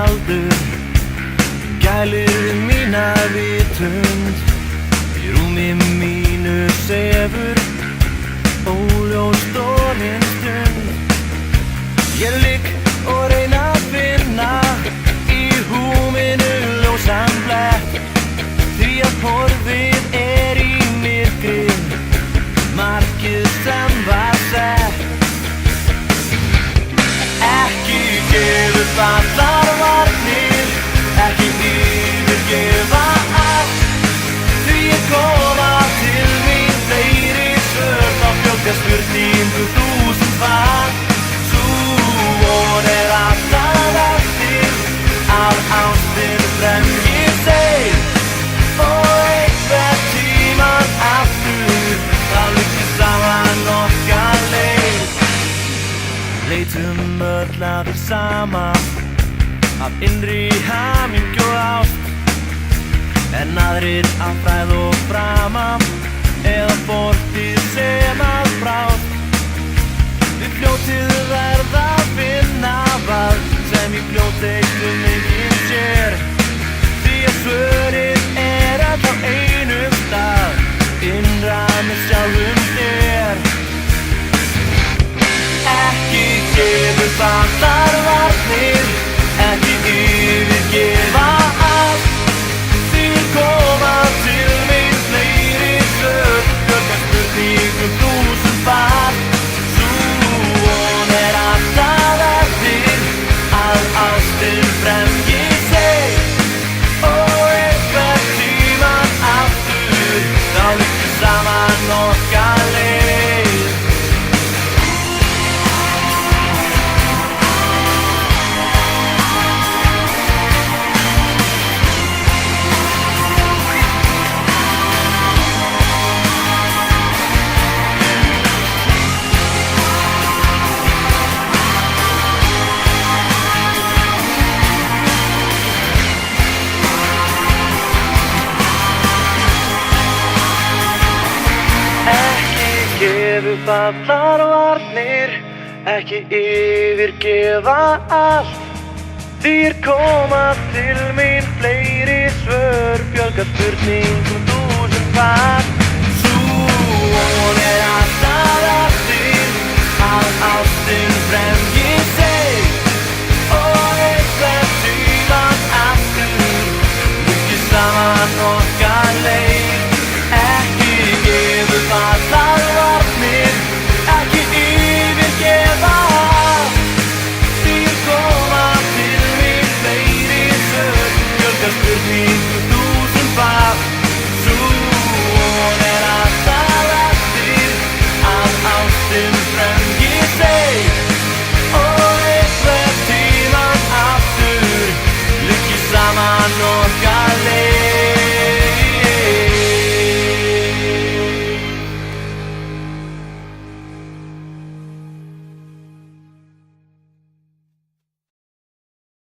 aldur gælir mína vitund. Í rúmi mínu sefur óljós dofin stund. Ég ligg og reyna að finna í húminu ljósan blett, því að horfið í myrkrið, markið sem var sett. Ekki gefa upp allar varnir, ekki yfirgefa allt, því ég koma til mín fleiri svör, þá fjölgar spurningum þúsundfalt. Sú von alltaf eftir, að ástin fremji sig, og einhvern tímann aftur, þá liggur saman okkar leið. Leitum öll að þér sama, af innri hamingju og ást, en aðrir af frægð og frama, eða fortíð sem að brást. Við fljótið verða að finna val, sem í fljótleikum enginn sér, því að svörin öll á einum stað, innra með sjálfum þér. Ekki gefa upp allar varnir, ekki yfirgefa allt, því koma til mín fleiri svör, fjölgar spurningum þúsundfalt. Sú von alltaf eftir, að ástin fremji sig, og einhvern tímann aftur, þá liggur saman okkar leið. Gefa upp allar varnir, ekki yfirgefa allt, því koma til mín fleiri svör, fjölgar spurningum þúsundfalt. Sú von alltaf eftir, að ástin fremji sig, og einhvern tímann aftur, liggur saman okkar leið. Ekki gefa upp allar varnir, ekki yfirgefa allt, því koma til mín fleiri svör, fjölgar spurningum þúsundfalt. Sú von alltaf eftir, að ástin fremji sig, og einhvern tímann aftur, liggur saman okkar